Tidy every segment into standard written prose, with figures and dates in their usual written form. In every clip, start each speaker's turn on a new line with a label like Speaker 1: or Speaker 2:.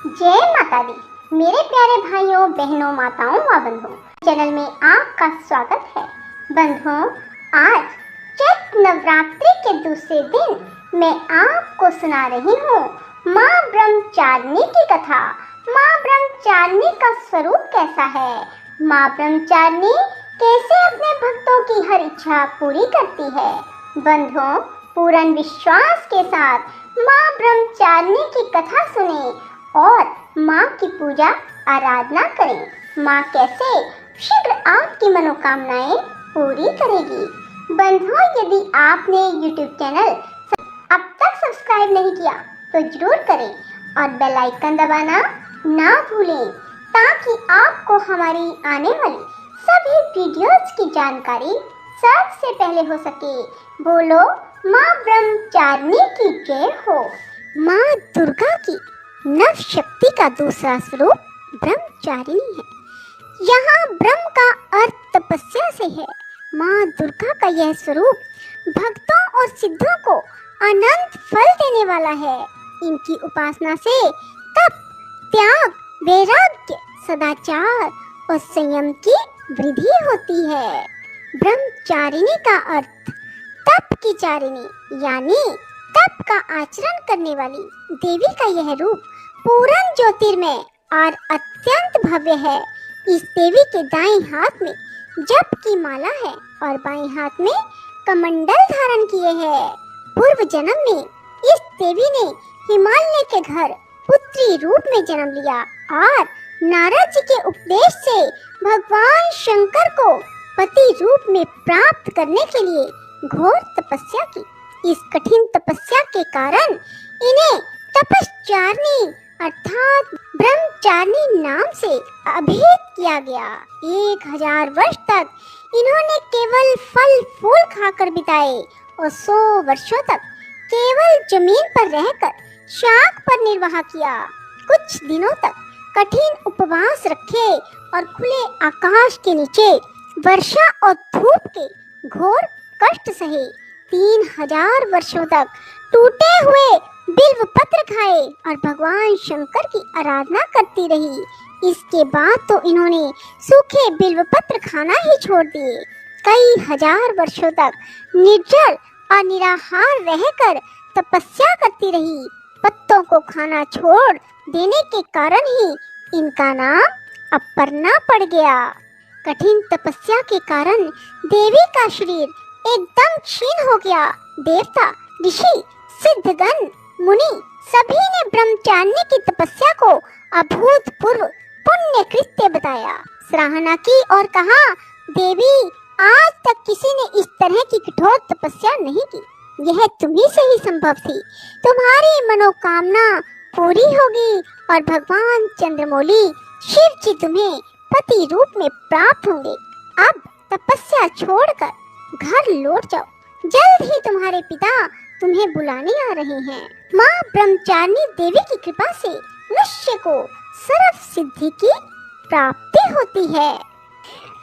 Speaker 1: जय माता दी। मेरे प्यारे भाइयों बहनों माताओं व बंधुओं, चैनल में आपका स्वागत है। बंधुओं, आज चैत्र नवरात्रि के दूसरे दिन मैं आपको सुना रही हूँ माँ ब्रह्मचारिणी की कथा। माँ ब्रह्मचारिणी का स्वरूप कैसा है, माँ ब्रह्मचारिणी कैसे अपने भक्तों की हर इच्छा पूरी करती है। बंधुओं, पूर्ण विश्वास के साथ माँ ब्रह्मचारिणी की कथा सुने और माँ की पूजा आराधना करें। माँ कैसे शीघ्र आपकी मनोकामनाएं पूरी करेगी। बंधुओं, यदि आपने YouTube चैनल अब तक सब्सक्राइब नहीं किया तो जरूर करें और बेल आइकन दबाना ना भूलें, ताकि आपको हमारी आने वाली सभी वीडियोस की जानकारी सबसे पहले हो सके। बोलो माँ ब्रह्मचारिणी की जय हो। माँ दुर्गा की नव शक्ति का दूसरा स्वरूप ब्रह्मचारिणी है। यहाँ ब्रह्म का अर्थ तपस्या से है। माँ दुर्गा का यह स्वरूप भक्तों और सिद्धों को अनंत फल देने वाला है। इनकी उपासना से तप, त्याग, वैराग्य, सदाचार और संयम की वृद्धि होती है। ब्रह्मचारिणी का अर्थ तप की चारिणी यानी तप का आचरण करने वाली देवी का यह रूप पूर्ण ज्योतिर्मय और अत्यंत भव्य है। इस देवी के दाएं हाथ में जप की माला है और बाएं हाथ में कमंडल धारण किए है। पूर्व जन्म में इस देवी ने हिमालय के घर पुत्री रूप में जन्म लिया और नारद जी के उपदेश से भगवान शंकर को पति रूप में प्राप्त करने के लिए घोर तपस्या की। इस कठिन तपस्या के कारण इन्हें तपश्चारिणी अर्थात ब्रह्मचारिणी नाम से अभिहित किया गया। 1000 वर्ष तक इन्होंने केवल फल फूल खाकर बिताए और 100 वर्षों तक केवल जमीन पर रहकर शाक पर निर्वाह किया। कुछ दिनों तक कठिन उपवास रखे और खुले आकाश के नीचे वर्षा और धूप के घोर कष्ट सहे। 3000 वर्षों तक टूटे हुए बिल्व पत्र खाए और भगवान शंकर की आराधना करती रही। इसके बाद तो इन्होंने सूखे बिल्व पत्र खाना ही छोड़ दिए। कई हजार वर्षों तक निर्जल और निराहार रहकर तपस्या करती रही। पत्तों को खाना छोड़ देने के कारण ही इनका नाम अपर्णा पड़ गया। कठिन तपस्या के कारण देवी का शरीर एकदम क्षीण हो गया। देवता, ऋषि, सिद्धगण, मुनि सभी ने ब्रह्मचारिणी की तपस्या को अभूतपूर्व पुण्य कृत्य बताया, सराहना की और कहा, देवी आज तक किसी ने इस तरह की कठोर तपस्या नहीं की। यह तुम्ही से ही संभव थी। तुम्हारी मनोकामना पूरी होगी और भगवान चंद्रमौली शिव जी तुम्हें पति रूप में प्राप्त होंगे। अब तपस्या छोड़कर घर लौट जाओ, जल्द ही तुम्हारे पिता तुम्हें बुलाने आ रहे हैं। माँ ब्रह्मचारिणी देवी की कृपा से मनुष्य को सर्व सिद्धि की प्राप्ति होती है।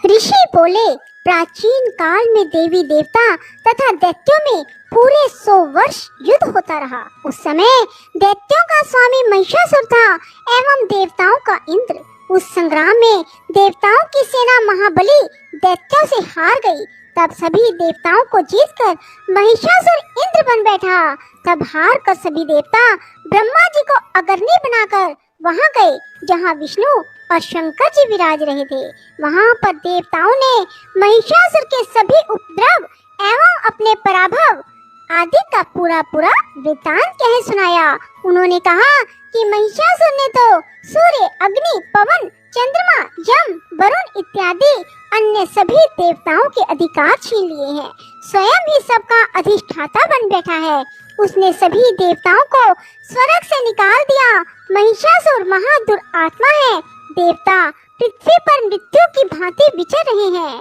Speaker 1: ऋषि बोले, प्राचीन काल में देवी देवता तथा दैत्यों में पूरे 100 वर्ष युद्ध होता रहा। उस समय दैत्यों का स्वामी महिषासुर था एवं देवताओं का इंद्र। उस संग्राम में देवताओं की सेना महाबली दैत्यों से हार गई। तब सभी देवताओं को जीतकर महिषासुर इंद्र बन बैठा। तब हार कर सभी देवता ब्रह्मा जी को अग्रणी बनाकर वहां गए जहां विष्णु और शंकर जी विराज रहे थे। वहां पर देवताओं ने महिषासुर के सभी उपद्रव एवं अपने पराभव आदि का पूरा वृत्तांत कह सुनाया। उन्होंने कहा कि महिषासुर ने तो सूर्य, अग्नि, पवन, चंद्रमा, यम, वरुण इत्यादि अन्य सभी देवताओं के अधिकार छीन लिए हैं। स्वयं ही सबका अधिष्ठाता बन बैठा है। उसने सभी देवताओं को स्वर्ग से निकाल दिया। महिषासुर महादुर आत्मा है। देवता पृथ्वी पर मृत्यु की भांति विचर रहे हैं।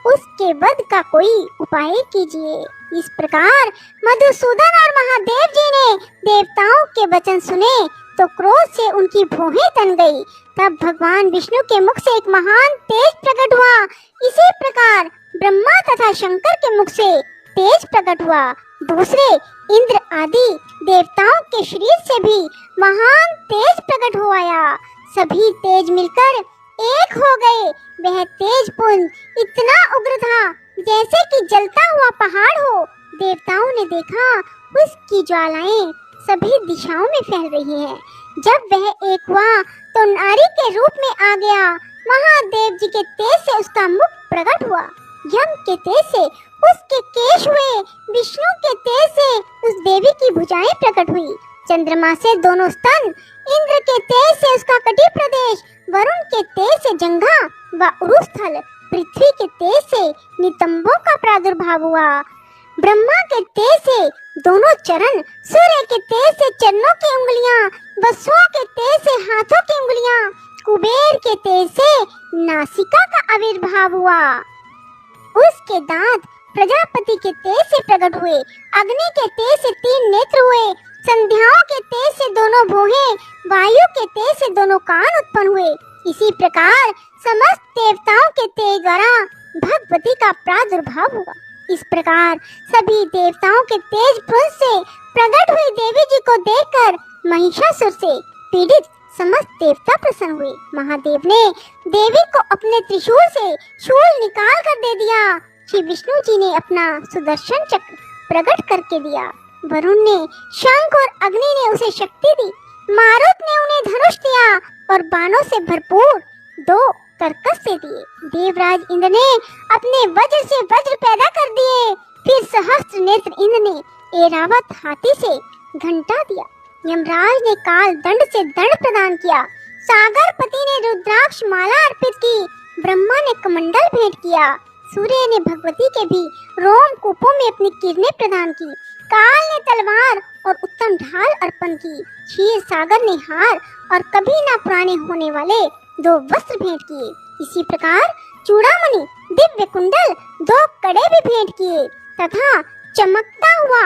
Speaker 1: उसके वध का कोई उपाय कीजिए। इस प्रकार मधुसूदन और महादेव जी ने देवताओं के वचन सुने तो क्रोध से उनकी भौहें तन गई। तब भगवान विष्णु के मुख से एक महान तेज प्रकट हुआ। इसी प्रकार ब्रह्मा तथा शंकर के मुख से तेज प्रकट हुआ। दूसरे इंद्र आदि देवताओं के शरीर से भी महान तेज प्रकट हो आया। सभी तेज मिलकर एक हो गए। वह तेज पुंज इतना उग्र था जैसे कि जलता हुआ पहाड़ हो। देवताओं ने देखा उसकी ज्वालाएं सभी दिशाओं में फैल रही हैं। जब वह एक हुआ तो नारी के रूप में आ गया। महादेव जी के तेज से उसका मुख प्रकट हुआ। यम के तेज से उसके केश हुए। विष्णु के तेज से उस देवी की भुजाएं प्रकट हुई। चंद्रमा से दोनों स्तन, इंद्र के तेज से उसका कटी प्रदेश, वरुण के तेज से जंघा व उरुस्थल, पृथ्वी के तेज से नितंबों का प्रादुर्भाव हुआ। ब्रह्मा के तेज से दोनों चरण, सूर्य के तेज से चरणों की उंगलियां, वसुओं के तेज से हाथों की उंगलियां, कुबेर के तेज से नासिका का आविर्भाव हुआ। उसके दांत प्रजापति के तेज से प्रकट हुए। अग्नि के तेज से 3 नेत्र हुए। संध्याओं के तेज से दोनों भौहें, वायु के तेज से दोनों कान उत्पन्न हुए। इसी प्रकार समस्त देवताओं के तेज द्वारा भगवती का प्रादुर्भाव हुआ। इस प्रकार सभी देवताओं के तेज पुंज से प्रकट हुई देवी जी को देखकर महिषासुर से पीड़ित समस्त देवता प्रसन्न हुए। महादेव ने देवी को अपने त्रिशूल से शूल निकाल कर दे दिया। श्री विष्णु जी ने अपना सुदर्शन चक्र प्रकट करके दिया। वरुण ने, शंख और अग्नि ने उसे शक्ति दी। मारुत ने उन्हें धनुष दिया और बाणों से भरपूर 2 कर्कश से दिए। देवराज इंद्र ने अपने वज्र से वज्र पैदा कर दिए। फिर सहस्त्र नेत्र इंद्र ने ऐरावत हाथी से घंटा दिया। यमराज ने काल दंड से दंड प्रदान किया। सागर पति ने रुद्राक्ष माला अर्पित की। ब्रह्मा ने कमंडल भेंट किया। सूर्य ने भगवती के भी रोम कूपों में अपनी किरणें प्रदान की। काल ने तलवार और उत्तम ढाल अर्पण की। क्षीर सागर ने हार और कभी न पुराने होने वाले 2 वस्त्र भेंट किए। इसी प्रकार चूड़ामणि, दिव्य कुंडल, 2 कड़े भी भेंट किए तथा चमकता हुआ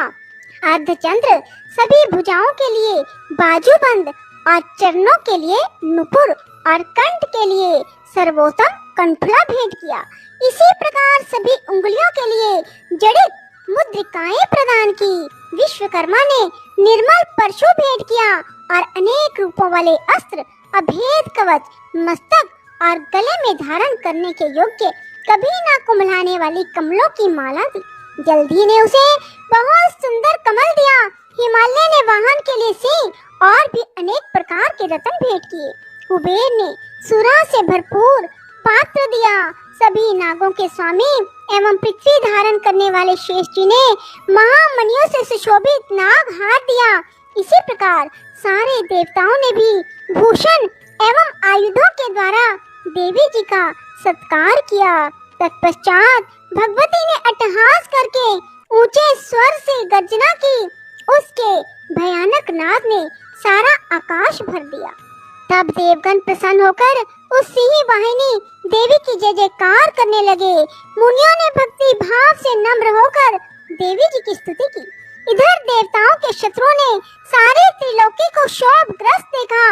Speaker 1: अर्धचंद्र, सभी भुजाओं के लिए बाजूबंद और चरणों के लिए नुपुर और कंठ के लिए सर्वोत्तम कंठला भेंट किया। इसी प्रकार सभी उंगलियों के लिए जड़ित मुद्रिकाएं प्रदान की। विश्वकर्मा ने निर्मल परशु भेंट किया और अनेक रूपों वाले अस्त्र, अभेद कवच, मस्तक और गले में धारण करने के योग्य कभी ना कुम्हलाने वाली कमलों की माला दी। जल्दी ने उसे बहुत सुंदर कमल दिया। हिमालय ने वाहन के लिए सिंह और भी अनेक प्रकार के रत्न भेंट किए। कुबेर ने सुरा से भरपूर पात्र दिया। सभी नागों के स्वामी एवं पृथ्वी धारण करने वाले शेष जी ने महामणियों से सुशोभित नाग हार दिया। इसी प्रकार सारे देवताओं ने भी भूषण एवं आयुधों के द्वारा देवी जी का सत्कार किया। तत्पश्चात भगवती ने अट्टहास करके ऊंचे स्वर से गर्जना की। उसके भयानक नाद ने सारा आकाश भर दिया। तब देवगण प्रसन्न होकर उस सिंह वाहिनी देवी की जय जयकार करने लगे। मुनियों ने भक्ति भाव से नम्र होकर देवी जी की स्तुति की। इधर देवताओं के शत्रुओं ने सारे त्रिलोकी को शोभग्रस्त देखा।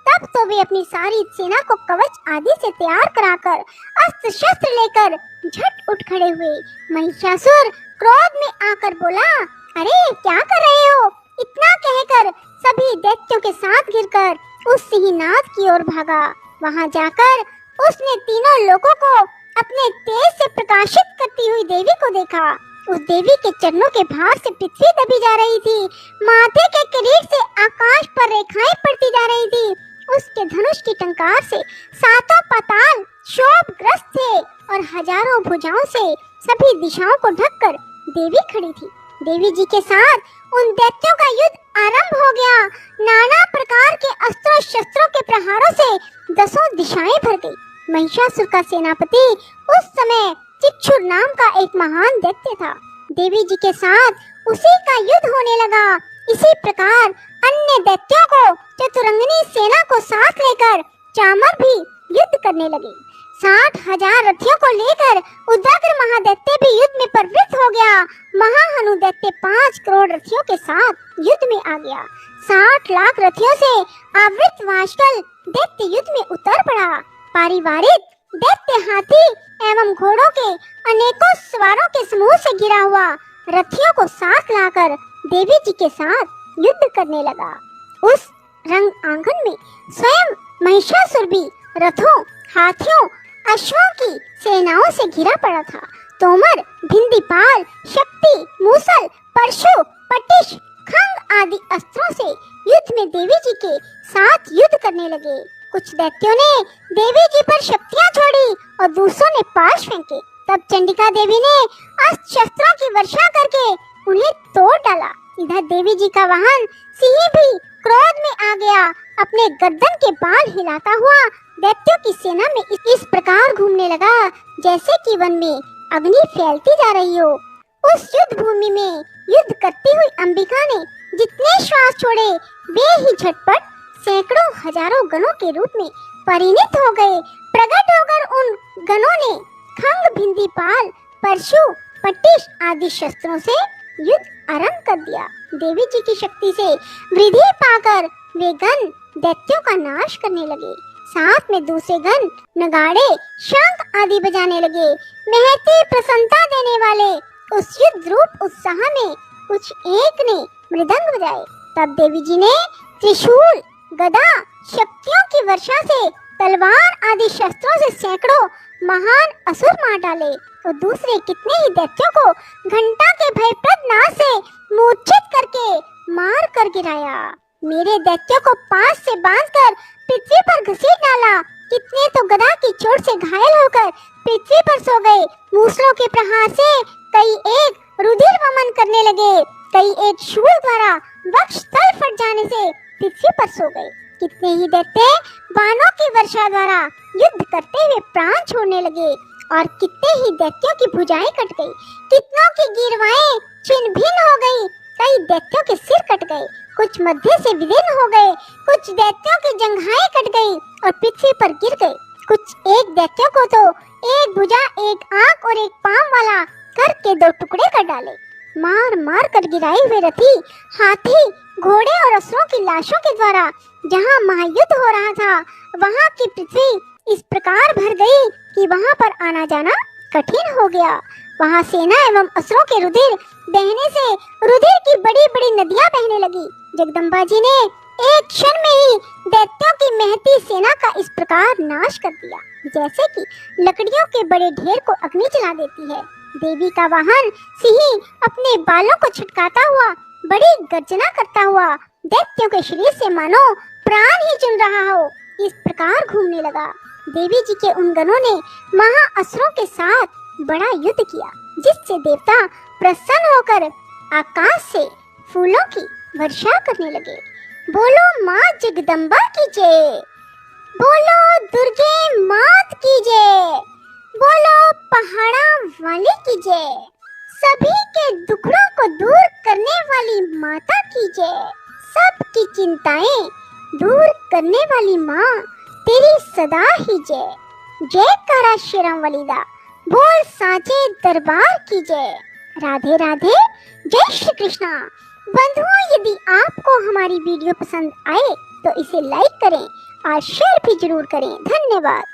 Speaker 1: तब तो वे अपनी सारी सेना को कवच आदि से तैयार कराकर अस्त्र शस्त्र लेकर झट उठ खड़े हुए। महिषासुर क्रोध में आकर बोला, अरे क्या कर रहे हो? इतना कहकर सभी दैत्यों के साथ गिरकर उस सिंहनाद की ओर भागा। वहां जाकर उसने तीनों लोगों को अपने तेज से प्रकाशित करती हुई देवी को देखा। उस देवी के चरणों के भार से पृथ्वी दबी जा रही थी। माथे के किरीट से आकाश पर रेखाएं पड़ती जा रही थी। उसके धनुष की टंकार से सातों पाताल शोभग्रस्त थे और हजारों भुजाओं से सभी दिशाओं को ढककर देवी खड़ी थी। देवी जी के साथ उन दैत्यों का युद्ध आरंभ हो गया। नाना प्रकार के अस्त्रों शस्त्रों के प्रहारों से 10 दिशाएं भर गई। महिषासुर का सेनापति उस समय चिक्षुर नाम का एक महान दैत्य था। देवी जी के साथ उसी का युद्ध होने लगा। इसी प्रकार अन्य दैत्यों को चतुरंगिनी सेना को साथ लेकर चामर भी युद्ध करने लगे। 60,000 रथियों को लेकर उदग्र महादैत्य भी युद्ध में प्रवृत्त हो गया। महाहनु दैत्य 5 करोड़ रथियों के साथ युद्ध में आ गया। 60 लाख रथियों से आवृत वाशकल दैत्य युद्ध में उतर पड़ा। पारिवारिक दैत्य हाथी एवं घोड़ों के अनेकों सवारों के समूह से घिरा हुआ रथियों को साथ लाकर देवी जी के साथ युद्ध करने लगा। उस रंग आंगन में स्वयं महिषासुर भी रथों, हाथियों, अश्वों की सेनाओं से घिरा पड़ा था। तोमर, भिंदीपाल, शक्ति, मूसल, परशु, पटिश, खंग आदि अस्त्रों से युद्ध में देवी जी के साथ युद्ध करने लगे। कुछ दैत्यों ने देवी जी पर शक्तियां छोड़ी और दूसरों ने पाश फेंके। तब चंडिका देवी ने अस्त्र शस्त्रों की वर्षा करके उन्हें तोड़ डाला। इधर देवी जी का वाहन सिंह भी क्रोध में आ गया। अपने गर्दन के बाल हिलाता हुआ दैत्यों की सेना में इस प्रकार घूमने लगा जैसे कि वन में अग्नि फैलती जा रही हो। उस युद्ध भूमि में युद्ध करती हुई अंबिका ने जितने श्वास छोड़े वे ही झटपट सैकड़ों हजारों गणों के रूप में परिणत हो गए। प्रकट होकर उन गणों ने खंग, भिंदीपाल, परशु, पटिश आदि शस्त्रों से युद्ध आरंभ कर दिया। देवी जी की शक्ति से वृद्धि पाकर वे गण दैत्यों का नाश करने लगे। साथ में दूसरे गण नगाड़े, शंख आदि बजाने लगे। महती प्रसन्नता देने वाले उस युद्ध रूप उत्साह में कुछ एक ने मृदंग बजाए। तब देवी जी ने त्रिशूल, गदा, शक्तियों की वर्षा से तलवार आदि शस्त्रों से सैकड़ों महान असुर मार डाले और दूसरे कितने ही दैत्यों को घंटा के भयप्रद नाद से मूर्छित करके मार कर गिराया। मेरे दैत्यों को पास से बांधकर पृथ्वी पर घसीट डाला। कितने तो गदा की चोट से घायल होकर पृथ्वी पर सो गए। मूसलों के प्रहार से कई एक रुधिर वमन करने लगे। कई एक शूल द्वारा वक्ष तल फट जाने से पृथ्वी पर सो गए। कितने ही दैत्य बाणों की वर्षा द्वारा युद्ध करते हुए प्राण छोड़ने लगे और कितने ही दैत्यों की भुजाएं कट गई। कितनों की गिरवाएं छिन्न भिन्न हो गई। कई दैत्यों के सिर कट गए, कुछ मध्य से विदीर्ण हो गए। कुछ दैत्यों की जंघाएं कट गई और पृथ्वी पर गिर गए। कुछ एक दैत्यों को तो एक भुजा, एक आंख और एक पांव वाला करके दो टुकड़े कर डाले। मार मार कर गिराए हुए रथी, हाथी, घोड़े और असुरों की लाशों के द्वारा जहाँ महायुद्ध हो रहा था वहाँ की पृथ्वी इस प्रकार भर गई कि वहाँ पर आना जाना कठिन हो गया। वहाँ सेना एवं असुरों के रुधिर बहने से रुधिर की बड़ी बड़ी नदियाँ बहने लगी। जगदम्बा जी ने एक क्षण में ही दैत्यों की महती सेना का इस प्रकार नाश कर दिया जैसे कि लकड़ियों के बड़े ढेर को अग्नि जला देती है। देवी का वाहन सिंह अपने बालों को छिटकाता हुआ बड़ी गर्जना करता हुआ दैत्यों के शरीर से मानो प्राण ही चुन रहा हो इस प्रकार घूमने लगा। देवी जी के उन गणों ने महाअसुरों के साथ बड़ा युद्ध किया जिससे देवता प्रसन्न होकर आकाश से फूलों की वर्षा करने लगे। बोलो माँ जगदम्बा की जय, बोलो दुर्गे मात की जय, बोलो पहाड़ा वाली की जय, सभी के दुखड़ों को दूर करने वाली माता की जय, सबकी चिंताएं दूर करने वाली माँ तेरी सदा ही जय। जयकारा शेरम वलीदा, बोल साचे दरबार की जय। राधे राधे, जय श्री कृष्णा। बंधुओं, यदि आपको हमारी वीडियो पसंद आए तो इसे लाइक करें और शेयर भी जरूर करें। धन्यवाद।